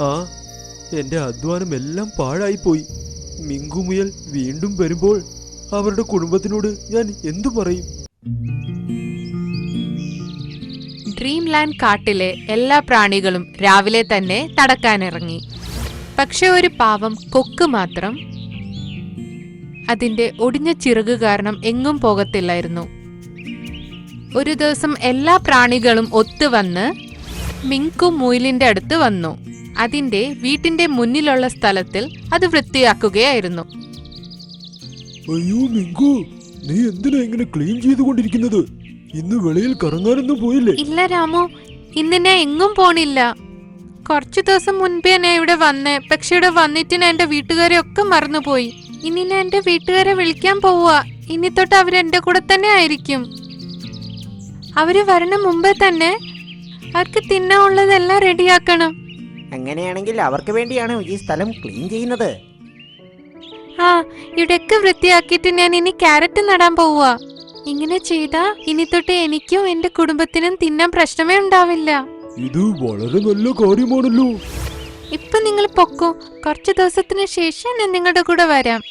ആ, എന്റെ അധ്വാനം എല്ലാം പാഴായിപ്പോയി. മിങ്കുമുയൽ വീണ്ടും വരുമ്പോൾ അവരുടെ കുടുംബത്തിനോട് ഞാൻ എന്തു പറയും? ഡ്രീം ലാൻഡ് കാട്ടിലെ എല്ലാ പ്രാണികളും രാവിലെ തന്നെ നടക്കാനിറങ്ങി. പക്ഷെ ഒരു പാവം കൊക്ക് മാത്രം അതിന്റെ ഒടിഞ്ഞ ചിറക് കാരണം എങ്ങും പോകത്തില്ലായിരുന്നു. ഒരു ദിവസം എല്ലാ പ്രാണികളും ഒത്തുവന്ന് മിങ്കു മുയലിന്റെ അടുത്ത് വന്നു. അതിന്റെ വീട്ടിന്റെ മുന്നിലുള്ള സ്ഥലത്തിൽ അത് വൃത്തിയാക്കുകയായിരുന്നു. അയ്യോ മിങ്കു, നീ എന്തിനാ ഇങ്ങനെ ക്ലീൻ ചെയ്തുകൊണ്ടിരിക്കുന്നത്? ഇന്ന് വെളിയിൽ കറങ്ങാനൊന്നും പോയില്ലേ? ഇല്ല രാമു, ഇന്ന് ഞാൻ എങ്ങും പോണില്ല. കുറച്ചു ദിവസം മുൻപേ ഞാൻ ഇവിടെ വന്നേ. പക്ഷെ ഇവിടെ വന്നിട്ട് ഞാൻ എന്റെ വീട്ടുകാരെ ഒക്കെ മറന്നുപോയി. ഇനി ഞാൻ എന്റെ വീട്ടുകാരെ വിളിക്കാൻ പോവാ. ഇനി തൊട്ട് അവരെന്റെ കൂടെ തന്നെ ആയിരിക്കും. അവര് വരണ മുമ്പേ തന്നെ അവർക്ക് തിന്നാനുള്ളതെല്ലാം റെഡിയാക്കണം. അങ്ങനെയാണെങ്കിൽ അവർക്ക് വേണ്ടിയാണ് ഈ സ്ഥലം ക്ലീൻ ചെയ്യുന്നത്. ആ, ഇവിടെയൊക്കെ വൃത്തിയാക്കിയിട്ട് ഞാൻ ഇനി ക്യാരറ്റ് നടാൻ പോവാ. ഇങ്ങനെ ചെയ്താ ഇനി തൊട്ട് എനിക്കും എന്റെ കുടുംബത്തിനും തിന്നാൻ പ്രശ്നമേ ഉണ്ടാവില്ല. ഇത് വളരെ നല്ല കാര്യമാണല്ലോ. ഇപ്പൊ നിങ്ങൾ പൊക്കോ. കുറച്ചു ദിവസത്തിന് ശേഷം ഞാൻ നിങ്ങളുടെ കൂടെ വരാം.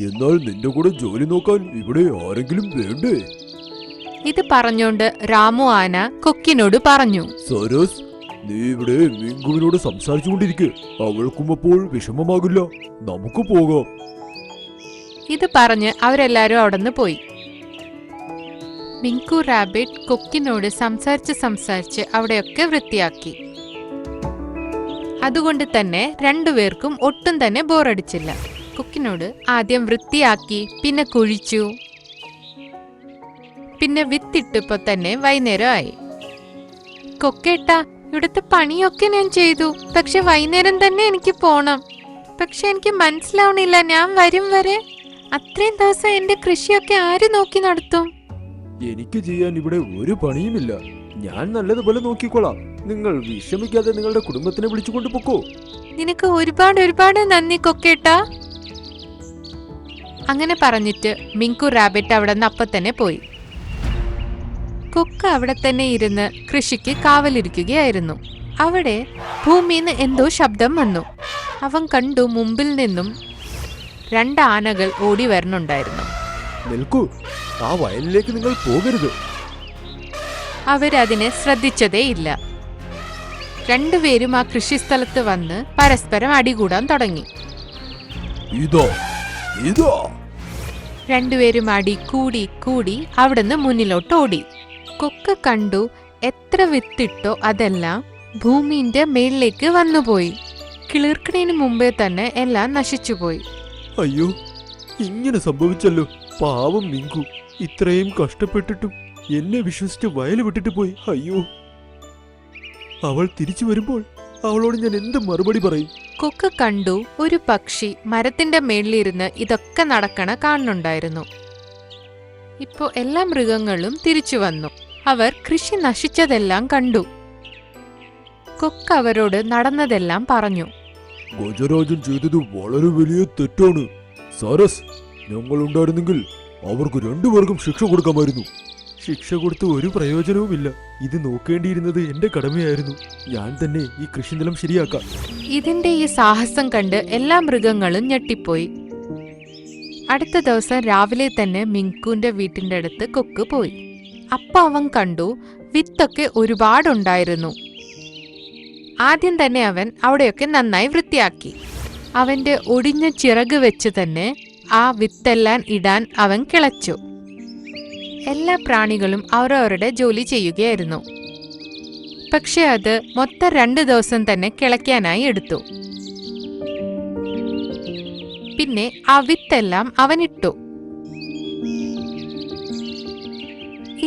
എന്നാൽ നിന്റെ കൂടെ ജോലി നോക്കാൻ ഇവിടെ ആരെങ്കിലും വേണ്ടേ? ഇത് പറഞ്ഞോണ്ട് രാമു ആന കൊക്കിനോട് പറഞ്ഞു, സരസ്, നീ ഇവിടെ മിങ്കുവിനോട് സംസാരിച്ചുകൊണ്ടിരിക്കെ. അവൾക്കും അപ്പോൾ വിഷമമാകില്ല. നമുക്ക് പോകാം. ഇത് പറഞ്ഞ് അവരെല്ലാരും അവിടുന്ന് പോയി. മിങ്കു റാബിറ്റ് കൊക്കിനോട് സംസാരിച്ച് അവിടെയൊക്കെ വൃത്തിയാക്കി. അതുകൊണ്ട് തന്നെ രണ്ടുപേർക്കും ഒട്ടും തന്നെ ബോറടിച്ചില്ല. കൊക്കിനോട് ആദ്യം വൃത്തിയാക്കി, പിന്നെ കുഴിച്ചു, പിന്നെ വിത്തിട്ടപ്പോ തന്നെ വൈകുന്നേരമായി. കൊക്കേട്ടാ, ഇവിടുത്തെ പണിയൊക്കെ ഞാൻ ചെയ്തു. പക്ഷെ വൈകുന്നേരം തന്നെ എനിക്ക് പോണം. പക്ഷെ എനിക്ക് മനസ്സിലാവണില്ല, ഞാൻ വരും വരെ അത്രയും ദിവസം എന്റെ കൃഷിയൊക്കെ ആര് നോക്കി നടത്തും? എനിക്ക് ചെയ്യാൻ ഇവിടെ ഒരു പണിയുമില്ല. ഞാൻ നല്ലതുപോലെ നോക്കിക്കോളാം. നിങ്ങൾ വിഷമിക്കാതെ നിങ്ങളുടെ കുടുംബത്തിനെ വിളിച്ചുകൊണ്ട് പൊക്കോ. നിനക്ക് ഒരുപാട് നന്ദി കൊക്കേട്ടാ. അങ്ങനെ പറഞ്ഞിട്ട് മിങ്കു റാബിറ്റ് അവിടെ നിന്ന് അപ്പൊ തന്നെ പോയി. കൊക്ക് അവിടെ തന്നെ ഇരുന്ന് കൃഷിക്ക് കാവലിരിക്കുകയായിരുന്നു. അവിടെ ഭൂമിന്ന് എന്തോ ശബ്ദം വന്നു. അവൻ കണ്ടു മുമ്പിൽ നിന്നും 2 ആനകൾ ഓടി വരണുണ്ടായിരുന്നു. നിൽക്കൂ, ആ വയലിലേക്ക് നിങ്ങൾ പോകരുത്. അവരതിനെ ശ്രദ്ധിച്ചതേയില്ല. രണ്ടുപേരും ആ കൃഷിസ്ഥലത്ത് വന്ന് പരസ്പരം അടികൂടാൻ തുടങ്ങി. രണ്ടുപേരും അടി കൂടി അവിടുന്ന് മുന്നിലോട്ട് ഓടി. കൊക്ക് കണ്ടു എത്ര വിത്തിട്ടോ അതെല്ലാം ഭൂമിന്റെ മേളിലേക്ക് വന്നുപോയി. കിളിർക്കണേന് മുമ്പേ തന്നെ എല്ലാം നശിച്ചുപോയി. അയ്യോ, ഇങ്ങനെ സംഭവിച്ചല്ലോ. പാവം മിങ്കു, ഇത്രയും കഷ്ടപ്പെട്ടിട്ടും എന്നെ വിശ്വസിച്ച് വയൽ വിട്ടിട്ട് പോയി. അയ്യോ, അവൾ തിരിച്ചു വരുമ്പോൾ അവളോട് ഞാൻ എന്ത് മറുപടി പറയും? കൊക്ക് കണ്ടു ഒരു പക്ഷി മരത്തിന്റെ മേളിലിരുന്ന് ഇതൊക്കെ നടക്കണ കാണുന്നുണ്ടായിരുന്നു. ഇപ്പോ എല്ലാ മൃഗങ്ങളും തിരിച്ചു വന്നു. അവർ കൃഷി നശിച്ചതെല്ലാം കണ്ടു. കൊക്ക് അവരോട് നടന്നതെല്ലാം പറഞ്ഞു. ഗജരാജൻ ചെയ്തത് വളരെ വലിയ തെറ്റാണ്. സരസ്, ഞങ്ങൾ ഉണ്ടായിരുന്നെങ്കിൽ അവർക്ക് 2 പേർക്കും ശിക്ഷ കൊടുക്കാമായിരുന്നു. ശിക്ഷ കൊടുത്ത് ഒരു പ്രയോജനവുമില്ല. ഇത് നോക്കേണ്ടിയിരുന്നത് എന്റെ കടമയായിരുന്നു. ഞാൻ തന്നെ ഈ കൃഷിനിലം ശരിയാക്കാം. ഇതിന്റെ ഈ സാഹസം കണ്ട് എല്ലാ മൃഗങ്ങളും ഞെട്ടിപ്പോയി. അടുത്ത ദിവസം രാവിലെ തന്നെ മിങ്കുന്റെ വീട്ടിന്റെ അടുത്ത് കൊക്ക് പോയി. അപ്പൊ അവൻ കണ്ടു വിത്തൊക്കെ ഒരുപാടുണ്ടായിരുന്നു. ആദ്യം തന്നെ അവൻ അവിടെയൊക്കെ നന്നായി വൃത്തിയാക്കി. അവന്റെ ഒടിഞ്ഞ ചിറക് വെച്ച് തന്നെ ആ വിത്തെല്ലാം ഇടാൻ അവൻ കിളച്ചു. എല്ലാ പ്രാണികളും അവരവരുടെ ജോലി ചെയ്യുകയായിരുന്നു. പക്ഷെ അത് മൊത്തം 2 ദിവസം തന്നെ കിളയ്ക്കാനായി എടുത്തു. പിന്നെ ആ വിത്തെല്ലാം അവനിട്ടു.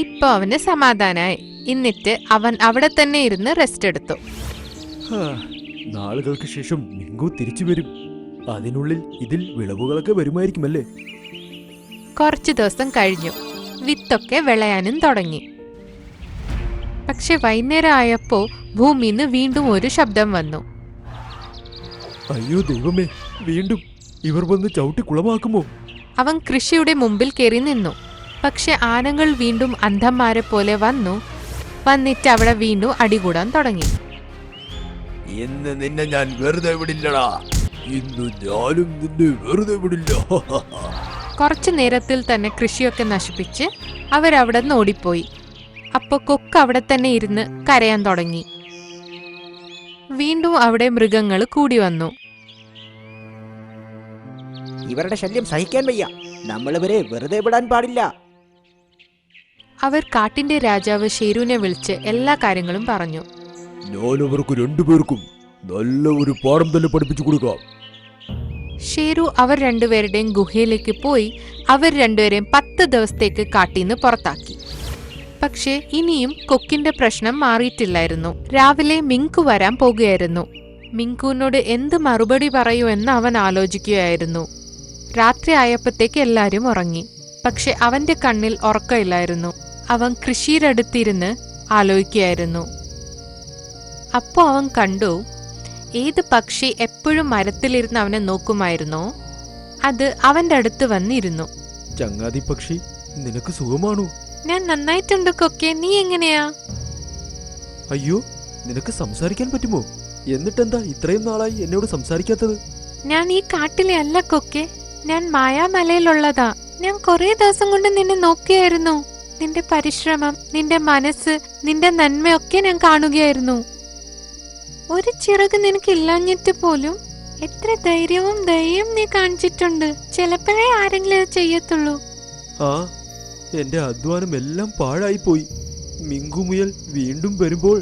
ഇപ്പൊ അവന് സമാധാനായി. എന്നിട്ട് അവൻ അവിടെ തന്നെ ഇരുന്ന് റെസ്റ്റ് എടുത്തു. നാളുകൾക്ക് ശേഷം മിങ്കു തിരിച്ചു വരും. അതിനുള്ളിൽ ഇതിൽ വിളവുകളൊക്കെ വരുമായിരിക്കുമല്ലേ? കുറച്ചു ദിവസം കഴിഞ്ഞു. വിത്തൊക്കെ വിളയാനും തുടങ്ങി. പക്ഷെ വൈകുന്നേരം ആയപ്പോ ഭൂമിന്ന് വീണ്ടും ഒരു ശബ്ദം വന്നു. അയ്യോ ദൈവമേ, വീണ്ടും ഇവർ വന്ന് ചവിട്ടി കുളമാക്കുമോ? അവൻ കൃഷിയുടെ മുമ്പിൽ കയറി നിന്നു. പക്ഷെ ആനകൾ വീണ്ടും അന്ധന്മാരെ പോലെ വന്നിട്ട് അവിടെ വീണ്ടും അടികൂടാൻ തുടങ്ങി. ഇന്ന് നിന്നെ ഞാൻ വെറുതെ വിടില്ലടാ. ഇന്ന് ഞാനും നിന്നെ വെറുതെ വിടില്ല. കുറച്ചു നേരത്തിൽ തന്നെ കൃഷിയൊക്കെ നശിപ്പിച്ച് അവരവിടെ നിന്ന് ഓടിപ്പോയി. അപ്പൊ കൊക്ക് അവിടെ തന്നെ ഇരുന്ന് കരയാൻ തുടങ്ങി. വീണ്ടും അവിടെ മൃഗങ്ങൾ കൂടി വന്നു. ഇവരുടെ ശല്യം സഹിക്കാൻ വയ്യ. നമ്മൾ ഇവരെ വെറുതെ വിടാൻ പാടില്ല. അവർ കാട്ടിന്റെ രാജാവ് ഷേരുവിനെ വിളിച്ച് എല്ലാ കാര്യങ്ങളും പറഞ്ഞു. ഞാൻ അവർക്ക് രണ്ടുപേർക്കും നല്ല ഒരു പാഠം തന്നെ പഠിപ്പിച്ചു കൊടുക്കാം. ഷേരു അവർ രണ്ടുപേരുടെയും ഗുഹയിലേക്ക് പോയി അവർ രണ്ടുപേരെയും 10 ദിവസത്തേക്ക് കാട്ടിന്ന് പുറത്താക്കി. പക്ഷേ ഇനിയും കൊക്കിന്റെ പ്രശ്നം മാറിയിട്ടില്ലായിരുന്നു. രാവിലെ മിങ്കു വരാൻ പോകുകയായിരുന്നു. മിങ്കുവിനോട് എന്ത് മറുപടി പറയൂ എന്ന് അവൻ ആലോചിക്കുകയായിരുന്നു. രാത്രി ആയപ്പോഴത്തേക്ക് എല്ലാവരും ഉറങ്ങി. പക്ഷെ അവന്റെ കണ്ണിൽ ഉറക്കമില്ലായിരുന്നു. അവൻ കൃഷിയിലടുത്തിരുന്ന് ആലോചിക്കുകയായിരുന്നു. അപ്പോ അവൻ കണ്ടു, ഏത് പക്ഷി എപ്പോഴും മരത്തിലിരുന്ന് അവനെ നോക്കുമായിരുന്നോ അത് അവന്റെ അടുത്ത് വന്നിരുന്നു. ചങ്ങാതി പക്ഷി, നിനക്ക് സുഖമാണോ? ഞാൻ നന്നായിട്ടുണ്ട് കൊക്കെ, നീ എങ്ങനെയാ? അയ്യോ, നിനക്ക് സംസാരിക്കാൻ പറ്റുമോ? എന്നിട്ടെന്താ ഇത്രയും നാളായി എന്നോട് സംസാരിക്കാത്തത്? ഞാൻ ഈ കാട്ടിലെ അല്ല കൊക്കെ, ഞാൻ മായാമലയിലുള്ളതാ. ഞാൻ കുറെ ദിവസം കൊണ്ട് നിന്നെ നോക്കിയായിരുന്നു. നിന്റെ പരിശ്രമം, നിന്റെ മനസ്സ്, നിന്റെ നന്മയൊക്കെ ഞാൻ കാണുകയായിരുന്നു. ഒരു ചിറക് നിനക്ക് ഇല്ലാഞ്ഞിട്ട് പോലും എത്ര ധൈര്യവും ദയയും നീ കാണിച്ചിട്ടുണ്ട്. ചിലപ്പോഴേ ആരെങ്കിലും അത് ചെയ്യത്തുള്ളൂ. ആ, എന്റെ അധ്വാനം എല്ലാം പാഴായിപ്പോയി. മിങ്കുമുയൽ വീണ്ടും വരുമ്പോൾ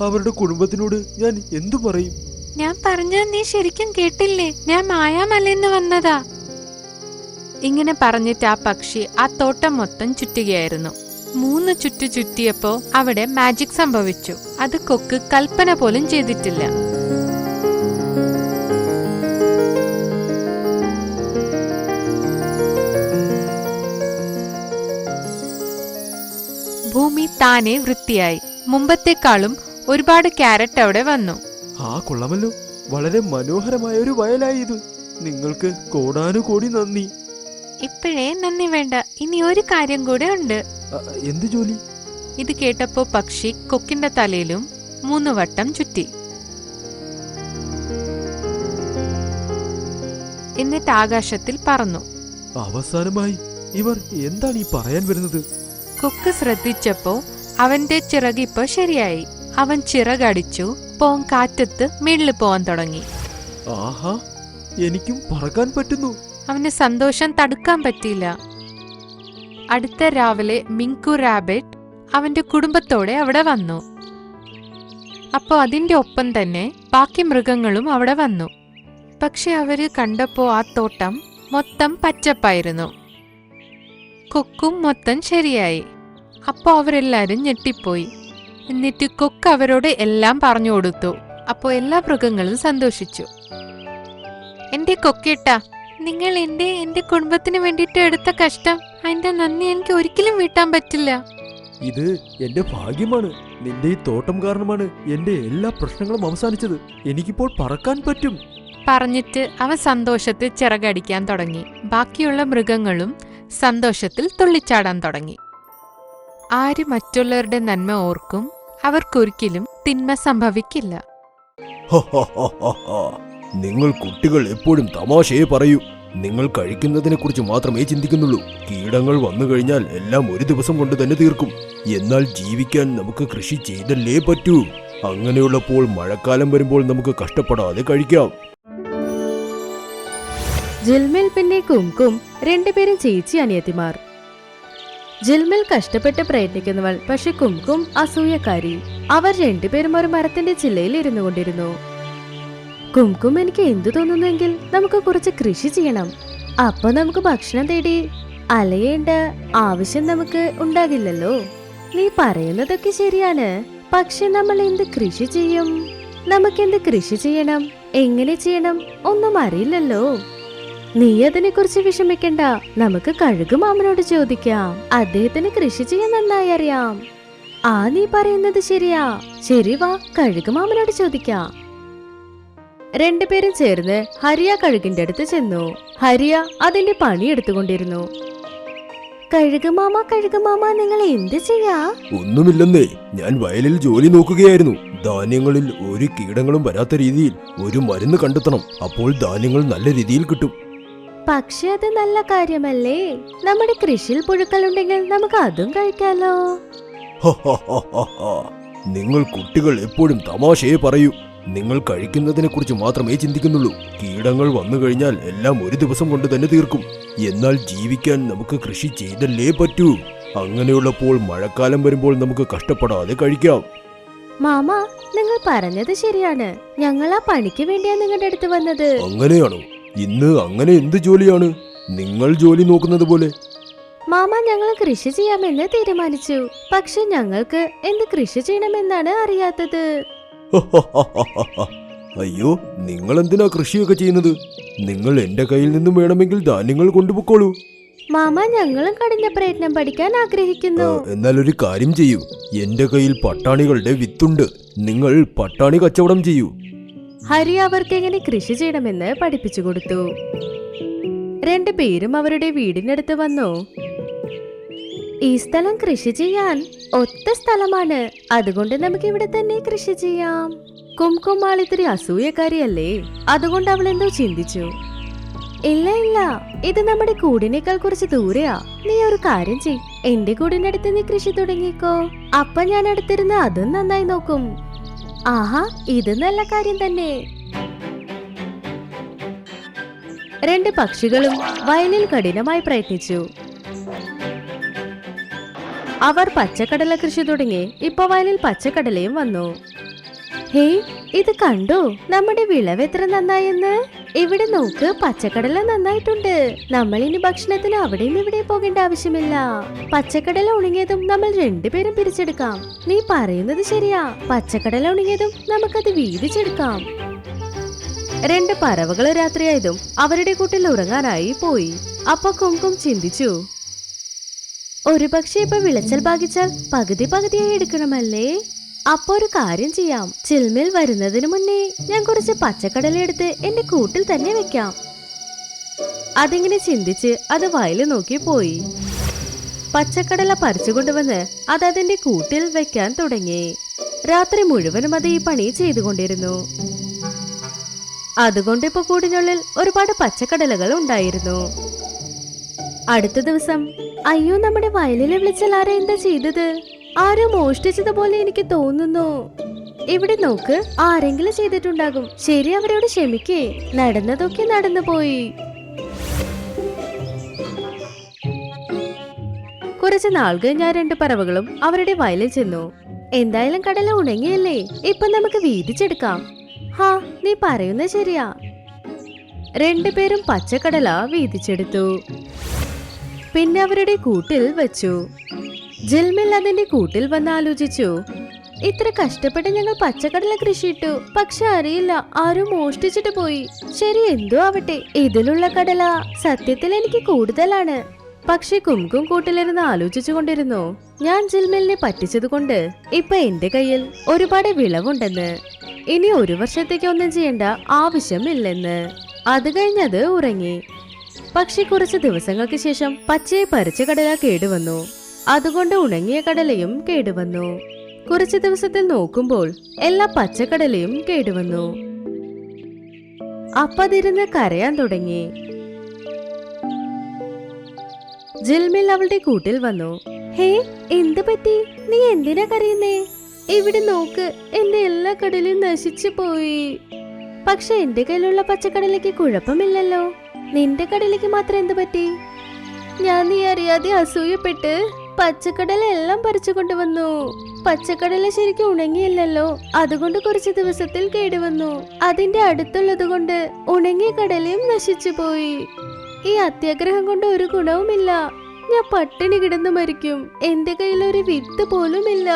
അവരുടെ കുടുംബത്തിനോട് ഞാൻ എന്തു പറയും? ഞാൻ പറഞ്ഞത് നീ ശരിക്കും കേട്ടില്ലേ? ഞാൻ മായാമലയിന്ന് വന്നതാ. ഇങ്ങനെ പറഞ്ഞിട്ട് ആ പക്ഷി ആ തോട്ടം മൊത്തം ചുറ്റുകയായിരുന്നു. 3 ചുറ്റു ചുറ്റിയപ്പോ അവിടെ മാജിക് സംഭവിച്ചു. അത് കൊക്ക് കൽപ്പന പോലും ചെയ്തിട്ടില്ല. ഭൂമി താനെ വൃത്തിയായി. മുമ്പത്തെക്കാളും ഒരുപാട് ക്യാരറ്റ് അവിടെ വന്നു. ആ, കൊള്ളാമല്ലോ. വളരെ മനോഹരമായ ഒരു വയലായി ഇത്. നിങ്ങൾക്ക് കോടാനുകോടി നന്ദി. ഇപ്പോഴേ നന്ദി വേണ്ട, ഇനി ഒരു കാര്യം കൂടെ ഉണ്ട്. എന്ത് ജോലി? ഇത് കേട്ടപ്പോ പക്ഷി കൊക്കിന്റെ തലയിലും 3 വട്ടം ചുറ്റി. എന്നിട്ട് ആകാശത്തിൽ പറന്നു. അവസാനമായി ഇവർ എന്താണ് ഈ പറയാൻ വരുന്നത്? കൊക്ക് ശ്രദ്ധിച്ചപ്പോ അവന്റെ ചിറകിപ്പോ ശരിയായി. അവൻ ചിറകടിച്ചു പോൻ കാറ്റത്ത് മേളില് പോവാൻ തുടങ്ങി. ആഹാ, എനിക്കും പറക്കാൻ പറ്റുന്നു. അവന് സന്തോഷം തടുക്കാൻ പറ്റിയില്ല. അടുത്ത രാവിലെ മിങ്കു റാബിറ്റ് അവന്റെ കുടുംബത്തോടെ അവിടെ വന്നു. അപ്പോ അതിന്റെ ഒപ്പം തന്നെ ബാക്കി മൃഗങ്ങളും അവിടെ വന്നു. പക്ഷെ അവര് കണ്ടപ്പോ ആ തോട്ടം മൊത്തം പച്ചപ്പായിരുന്നു. കൊക്കും മൊത്തം ശരിയായി. അപ്പോ അവരെല്ലാരും ഞെട്ടിപ്പോയി. എന്നിട്ട് കൊക്ക് അവരോട് എല്ലാം പറഞ്ഞു കൊടുത്തു. അപ്പോ എല്ലാ മൃഗങ്ങളും സന്തോഷിച്ചു. എന്റെ കൊക്കേട്ടാ, നിങ്ങൾ എന്റെ കുടുംബത്തിന് വേണ്ടിട്ട് എടുത്ത കഷ്ടം, അതിന്റെ നന്ദി എനിക്ക് ഒരിക്കലും വീട്ടാൻ പറ്റില്ല. ഇത് എന്റെ ഭാഗ്യമാണ്. നിന്റെ ഈ തോട്ടം കാരണമാണ് എന്റെ എല്ലാ പ്രശ്നങ്ങളും അവസാനിച്ചത്. എനിക്കിപ്പോൾ പറക്കാൻ പറ്റും. പറഞ്ഞിട്ട് അവൻ സന്തോഷത്തിൽ ചിറകടിക്കാൻ തുടങ്ങി. ബാക്കിയുള്ള മൃഗങ്ങളും സന്തോഷത്തിൽ തുള്ളിച്ചാടാൻ തുടങ്ങി. ആര് മറ്റുള്ളവരുടെ നന്മ ഓർക്കും, അവർക്കൊരിക്കലും തിന്മ സംഭവിക്കില്ല. നിങ്ങൾ കുട്ടികൾ എപ്പോഴും തമാശയെ പറയൂ. നിങ്ങൾ കഴിക്കുന്നതിനെ കുറിച്ച് മാത്രമേ ചിന്തിക്കുന്നുള്ളൂ. കീടങ്ങൾ വന്നു കഴിഞ്ഞാൽ എല്ലാം ഒരു ദിവസം കൊണ്ട് തന്നെ തീർക്കും. എന്നാൽ ജീവിക്കാൻ നമുക്ക് കൃഷി ചെയ്തല്ലേ പറ്റൂ. അങ്ങനെയുള്ളപ്പോൾ മഴക്കാലം വരുമ്പോൾ നമുക്ക് കഷ്ടപ്പെടാതെ കഴിക്കാം. ജിൽമിൽ പിന്നെ കുംകും രണ്ടുപേരും ചേച്ചി അനിയത്തിമാർ. ജിൽമിൽ കഷ്ടപ്പെട്ട് പ്രയത്നിക്കുന്നവൾ, പക്ഷെ കുംകും അസൂയക്കാരി. അവർ രണ്ടുപേരും ഒരു മരത്തിന്റെ ചില്ലയിൽ ഇരുന്നു കൊണ്ടിരുന്നു. കുംകും, എനിക്ക് എന്തു തോന്നുന്നെങ്കിൽ നമുക്ക് കുറച്ച് കൃഷി ചെയ്യണം. അപ്പൊ നമുക്ക് ഭക്ഷണം തേടി അലയേണ്ട ആവശ്യം നമുക്ക് ഉണ്ടാകില്ലല്ലോ. നീ പറയുന്നതൊക്കെ ശരിയാണ്, പക്ഷെ നമ്മൾ എന്ത് കൃഷി ചെയ്യും? നമുക്കെന്ത് കൃഷി ചെയ്യണം, എങ്ങനെ ചെയ്യണം ഒന്നും അറിയില്ലല്ലോ. നീ അതിനെ കുറിച്ച് വിഷമിക്കണ്ട. നമുക്ക് കഴുകുമാമനോട് ചോദിക്കാം. അദ്ദേഹത്തിന് കൃഷി ചെയ്യാൻ നന്നായി അറിയാം. ആ, നീ പറയുന്നത് ശരിയാ. ശരി, വാ കഴുകുമാമനോട് ചോദിക്കാം. രണ്ടുപേരും ചേർന്ന് ഹരിയ കഴുകിന്റെ അടുത്ത് ചെന്നു. ഹരിയ അതിന്റെ പണി എടുത്തുകൊണ്ടിരുന്നു. കഴുകുമാമ, കഴുകുമാമ, നിങ്ങൾ എന്ത് ചെയ്യാ? ഒന്നുമില്ലെന്നേ, ഞാൻ വയലിൽ ജോലി നോക്കുകയായിരുന്നു. ധാന്യങ്ങളിൽ ഒരു കീടങ്ങളും വരാത്ത രീതിയിൽ ഒരു മരുന്ന് കണ്ടെത്തണം. അപ്പോൾ ധാന്യങ്ങൾ നല്ല രീതിയിൽ കിട്ടും. പക്ഷെ അത് നല്ല കാര്യമല്ലേ? നമ്മുടെ കൃഷിയിൽ പുഴുക്കളുണ്ടെങ്കിൽ നമുക്ക് അതും കഴിക്കാലോ. നിങ്ങൾ കുട്ടികൾ എപ്പോഴും തമാശയെ പറയൂ. നിങ്ങൾ കഴിക്കുന്നതിനെ കുറിച്ച് മാത്രമേ ചിന്തിക്കുന്നുള്ളൂ. കീടങ്ങൾ വന്നു കഴിഞ്ഞാൽ എല്ലാം ഒരു ദിവസം കൊണ്ട് തന്നെ തീർക്കും. എന്നാൽ ജീവിക്കാൻ നമുക്ക് കൃഷി ചെയ്തല്ലേ പറ്റൂ. അങ്ങനെയുള്ളപ്പോൾ മഴക്കാലം വരുമ്പോൾ നമുക്ക് കഷ്ടപ്പെടാതെ കഴിക്കാം. മാമ, നിങ്ങൾ പറഞ്ഞത് ശരിയാണ്. ഞങ്ങൾ ആ പണിക്ക് വേണ്ടിയാ നിങ്ങളുടെ അടുത്ത് വന്നത്. അങ്ങനെയാണോ? ഇന്ന് അങ്ങനെ എന്ത് ജോലിയാണ്? നിങ്ങൾ ജോലി നോക്കുന്നത് പോലെ. മാമ, ഞങ്ങൾ കൃഷി ചെയ്യാമെന്ന് തീരുമാനിച്ചു. പക്ഷെ ഞങ്ങൾക്ക് എന്ത് കൃഷി ചെയ്യണമെന്നാണ് അറിയാത്തത്. അയ്യോ, നിങ്ങൾ എന്തിനാ കൃഷിയൊക്കെ ചെയ്യുന്നത്? നിങ്ങൾ എന്റെ കയ്യിൽ നിന്നും വേണമെങ്കിൽ ധാന്യങ്ങൾ കൊണ്ടുപോയിക്കോളൂ. മാമ, ഞങ്ങളും കഠിന പ്രയത്നം പഠിക്കാൻ ആഗ്രഹിക്കുന്നു. എന്നാൽ ഒരു കാര്യം ചെയ്യൂ. എന്റെ കയ്യിൽ പട്ടാണികളുടെ വിത്തുണ്ട്. നിങ്ങൾ പട്ടാണി കച്ചവടം ചെയ്യൂ. ഹരി അവർക്ക് എങ്ങനെ കൃഷി ചെയ്യണമെന്ന് പഠിപ്പിച്ചു കൊടുത്തു. രണ്ടുപേരും അവരുടെ വീടിനടുത്ത് വന്നു. ഈ സ്ഥലം കൃഷി ചെയ്യാൻ ഒത്ത സ്ഥലമാണ്. അതുകൊണ്ട് നമുക്ക് ഇവിടെ തന്നെ കൃഷി ചെയ്യാം. കുംകും ആളിത്തിരി അസൂയക്കാരിയല്ലേ? അതുകൊണ്ട് അവൾ എന്തോ ചിന്തിച്ചു. ഇല്ല ഇല്ല, ഇത് നമ്മുടെ കൂടിനേക്കാൾ കുറച്ച് ദൂരെയാ. നീ ഒരു കാര്യം ചെയ്, എന്റെ കൂടിനടുത്ത് നീ കൃഷി തുടങ്ങിക്കോ. അപ്പൊ ഞാൻ അടുത്തിരുന്ന് അതും നന്നായി നോക്കും. ആഹാ, ഇത് നല്ല കാര്യം തന്നെ. രണ്ട് പക്ഷികളും വയലിൽ കഠിനമായി പ്രയത്നിച്ചു. അവർ പച്ചക്കടല കൃഷി തുടങ്ങി. ഇപ്പൊ വയലിൽ പച്ചക്കടലയും വന്നു. ഹേയ്, ഇത് കണ്ടോ നമ്മുടെ വിളവ് എത്ര നന്നായെന്ന്? ഇവിടെ നോക്ക്, പച്ചക്കടല നന്നായിട്ടുണ്ട്. നമ്മൾ ഇനി ഭക്ഷണത്തിന് അവിടെയും ഇവിടെ പോകേണ്ട ആവശ്യമില്ല. പച്ചക്കടല ഉണങ്ങിയതും നമ്മൾ രണ്ടുപേരും പിരിച്ചെടുക്കാം. നീ പറയുന്നത് ശരിയാ. പച്ചക്കടല ഉണങ്ങിയതും നമുക്കത് വീതിച്ചെടുക്കാം. രണ്ട് പറവകൾ രാത്രിയായതും അവരുടെ കൂട്ടിൽ ഉറങ്ങാനായി പോയി. അപ്പൊ കുംകും ചിന്തിച്ചു, ഒരു പക്ഷെ ഇപ്പൊ വിളച്ചൽ ഭാഗിച്ചാൽ പകുതി പകുതിയായി എടുക്കണമല്ലേ? അപ്പൊ ഒരു കാര്യം ചെയ്യാം, ചിൽമിൽ വരുന്നതിന് മുന്നേ ഞാൻ കുറച്ച് പച്ചക്കടല എടുത്ത് എന്റെ കൂട്ടിൽ തന്നെ വെക്കാം. അതിങ്ങനെ ചിന്തിച്ച് അത് വയല് നോക്കി പോയി. പച്ചക്കടല പറിച്ചുകൊണ്ടുവന്ന് അത് അതിന്റെ കൂട്ടിൽ വെക്കാൻ തുടങ്ങി. രാത്രി മുഴുവനും അത് ഈ പണി ചെയ്തുകൊണ്ടിരുന്നു. അതുകൊണ്ട് ഇപ്പൊ കൂടിനുള്ളിൽ ഒരുപാട് പച്ചക്കടലകൾ ഉണ്ടായിരുന്നു. അടുത്ത ദിവസം, അയ്യോ, നമ്മുടെ വയലിലെ വിളിച്ചാൽ ആരാ എന്താ ചെയ്തത്? ആരോ മോഷ്ടിച്ചതുപോലെ എനിക്ക് തോന്നുന്നു. ഇവിടെ നോക്ക്, ആരെങ്കിലും ചെയ്തിട്ടുണ്ടാകും. ശരി, അവരോട് ക്ഷമിക്കേ. നടന്നതൊക്കെ നടന്നുപോയി. കുറച്ച് നാൾ കഴിഞ്ഞ രണ്ട് പറവകളും അവരുടെ വയലിൽ ചെന്നു. എന്തായാലും കടല ഉണങ്ങിയല്ലേ, ഇപ്പൊ നമുക്ക് വീതിച്ചെടുക്കാം. ഹാ, നീ പറയുന്നത് ശരിയാ. രണ്ടുപേരും പച്ചക്കടല വീതിച്ചെടുത്തു. പിന്നെ അവരുടെ കൂട്ടിൽ വെച്ചു. ജിൽമിൽ അതിന്റെ കൂട്ടിൽ വന്ന് ആലോചിച്ചു, ഇത്ര കഷ്ടപ്പെട്ട് ഞങ്ങൾ പച്ചക്കടല കൃഷിയിട്ടു. പക്ഷെ അറിയില്ല, ആരും മോഷ്ടിച്ചിട്ട് പോയി. ശരി, എന്തോ ആവട്ടെ, ഇതിലുള്ള കടല സത്യത്തിൽ എനിക്ക് കൂടുതലാണ്. പക്ഷെ കുംകും കൂട്ടിലിരുന്ന് ആലോചിച്ചു കൊണ്ടിരുന്നു, ഞാൻ ജിൽമിലിനെ പറ്റിച്ചതുകൊണ്ട് ഇപ്പൊ എന്റെ കയ്യിൽ ഒരുപാട് വിളവുണ്ടെന്ന്. ഇനി ഒരു വർഷത്തേക്ക് ഒന്നും ചെയ്യേണ്ട ആവശ്യമില്ലെന്ന്. അത് കഴിഞ്ഞത് ഉറങ്ങി. പക്ഷെ കുറച്ച് ദിവസങ്ങൾക്ക് ശേഷം പച്ചയെ പറിച്ച കടല കേടുവന്നു. അതുകൊണ്ട് ഉണങ്ങിയ കടലയും കേടുവന്നു. കുറച്ച് ദിവസത്തിൽ നോക്കുമ്പോൾ എല്ലാ പച്ചക്കടലയും കേടുവന്നു. അപ്പതിരുന്ന് കരയാൻ തുടങ്ങി. ജിൽമിൽ അവളുടെ കൂട്ടിൽ വന്നു. ഹേ, എന്ത് പറ്റി? നീ എന്തിനാ കരയുന്നേ? ഇവിടെ നോക്ക്, എന്റെ എല്ലാ കടലും നശിച്ചു പോയി. പക്ഷെ എന്റെ കയ്യിലുള്ള പച്ചക്കടലയ്ക്ക് കുഴപ്പമില്ലല്ലോ. നിന്റെ കടലയ്ക്ക് മാത്രം എന്ത് പറ്റി? ഞാൻ നീ അറിയാതെ അസൂയപ്പെട്ട് പച്ചക്കടല എല്ലാം പറിച്ചു കൊണ്ടുവന്നു. പച്ചക്കടല ശരിക്കും ഉണങ്ങിയില്ലല്ലോ, അതുകൊണ്ട് കുറച്ച് ദിവസത്തിൽ കേടുവന്നു. അതിന്റെ അടുത്തുള്ളത് കൊണ്ട് ഉണങ്ങിയ കടലയും നശിച്ചു പോയി. ഈ അത്യാഗ്രഹം കൊണ്ട് ഒരു ഗുണവുമില്ല. ഞാൻ പട്ടിണി കിടന്നു മരിക്കും. എന്റെ കയ്യിൽ ഒരു വിത്ത് പോലുമില്ല.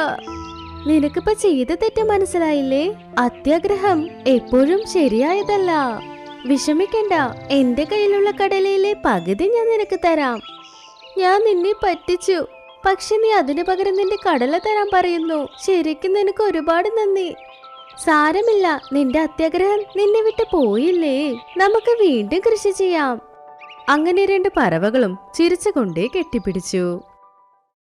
നിനക്കിപ്പോ ചെയ്ത തെറ്റ് മനസ്സിലായില്ലേ? അത്യാഗ്രഹം എപ്പോഴും ശരിയായതല്ല. വിഷമിക്കണ്ട, എന്റെ കയ്യിലുള്ള കടലയിലെ പകുതി ഞാൻ നിനക്ക് തരാം. ഞാൻ നിന്നെ പറ്റിച്ചു, പക്ഷെ നീ അതിനു പകരം നിന്റെ കടല തരാൻ പറയുന്നു. ശരിക്കും നിനക്ക് ഒരുപാട് നന്ദി. സാരമില്ല, നിന്റെ അത്യാഗ്രഹം നിന്നെ വിട്ട് പോയില്ലേ. നമുക്ക് വീണ്ടും കൃഷി ചെയ്യാം. അങ്ങനെ രണ്ട് പറവകളും ചിരിച്ചുകൊണ്ടേ കെട്ടിപ്പിടിച്ചു.